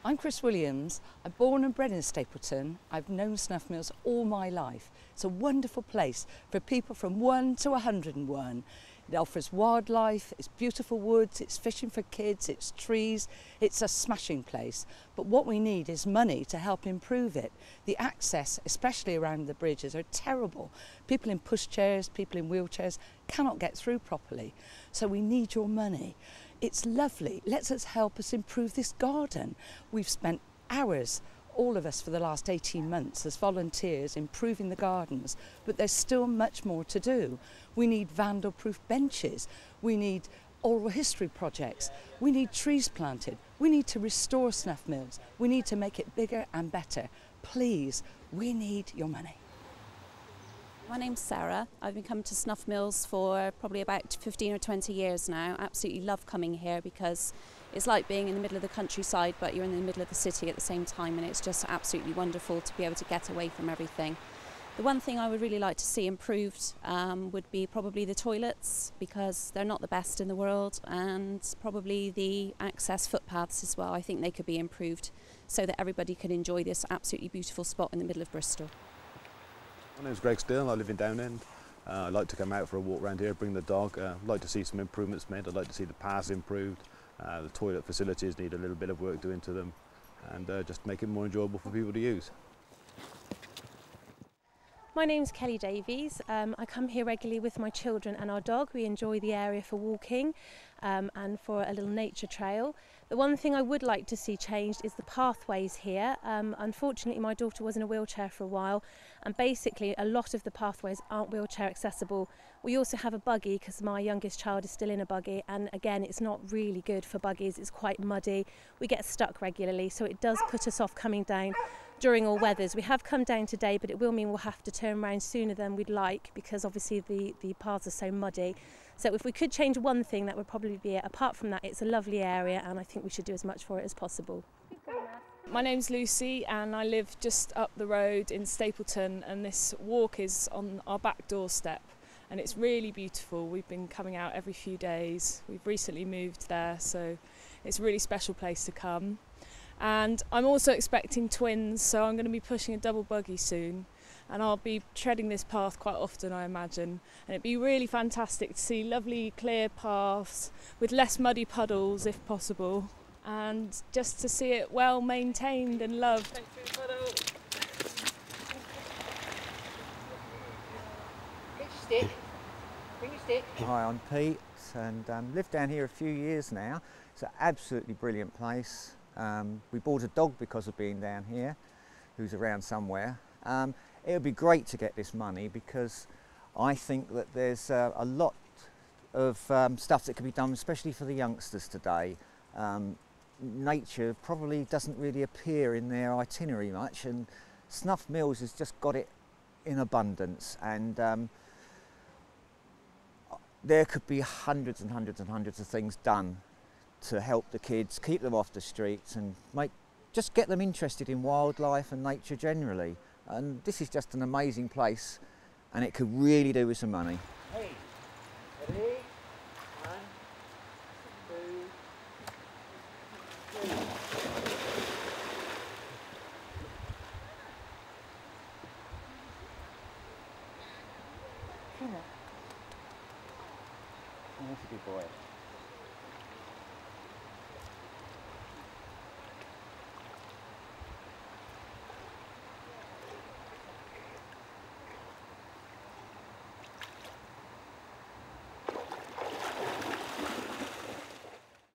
I'm Chris Williams. I'm born and bred in Stapleton. I've known Snuff Mills all my life. It's a wonderful place for people from 1 to 101. It offers wildlife, it's beautiful woods, it's fishing for kids, it's trees. It's a smashing place. But what we need is money to help improve it. The access, especially around the bridges, are terrible. People in pushchairs, people in wheelchairs cannot get through properly. So we need your money. It's lovely. Let us help us improve this garden. We've spent hours, all of us, for the last 18 months as volunteers improving the gardens, but there's still much more to do. We need vandal-proof benches. We need oral history projects. We need trees planted. We need to restore Snuff Mills. We need to make it bigger and better. Please, we need your money. My name's Sarah. I've been coming to Snuff Mills for probably about 15 or 20 years now. Absolutely love coming here because it's like being in the middle of the countryside, but you're in the middle of the city at the same time, and it's just absolutely wonderful to be able to get away from everything. The one thing I would really like to see improved would be probably the toilets, because they're not the best in the world, and probably the access footpaths as well. I think they could be improved so that everybody can enjoy this absolutely beautiful spot in the middle of Bristol. My name's Greg Still. I live in Downend. I like to come out for a walk around here, bring the dog. I'd like to see some improvements made. I'd like to see the paths improved. The toilet facilities need a little bit of work doing to them, and just make it more enjoyable for people to use. My name's Kelly Davies. I come here regularly with my children and our dog. We enjoy the area for walking and for a little nature trail. The one thing I would like to see changed is the pathways here. Unfortunately, my daughter was in a wheelchair for a while, and basically a lot of the pathways aren't wheelchair accessible. We also have a buggy because my youngest child is still in a buggy, and again, it's not really good for buggies. It's quite muddy. We get stuck regularly, so it does put us off coming down during all weathers. We have come down today, but it will mean we'll have to turn around sooner than we'd like because obviously the paths are so muddy. So if we could change one thing, that would probably be it. Apart from that, it's a lovely area, and I think we should do as much for it as possible. My name's Lucy, and I live just up the road in Stapleton, and this walk is on our back doorstep, and it's really beautiful. We've been coming out every few days. We've recently moved there, so it's a really special place to come. And I'm also expecting twins, so I'm going to be pushing a double buggy soon, and I'll be treading this path quite often, I imagine. And it'd be really fantastic to see lovely clear paths with less muddy puddles if possible, and just to see it well maintained and loved. Thanks for your puddle. Bring your stick. Hi, I'm Pete, and lived down here a few years now. It's an absolutely brilliant place. We bought a dog because of being down here, who's around somewhere. It would be great to get this money because I think that there's a lot of stuff that can be done, especially for the youngsters today. Nature probably doesn't really appear in their itinerary much, and Snuff Mills has just got it in abundance, and there could be hundreds and hundreds and hundreds of things done to help the kids, keep them off the streets, and just get them interested in wildlife and nature generally. And this is just an amazing place, and it could really do with some money. Hey, ready? 1, 2, 3. Come on. Oh, that's a good boy.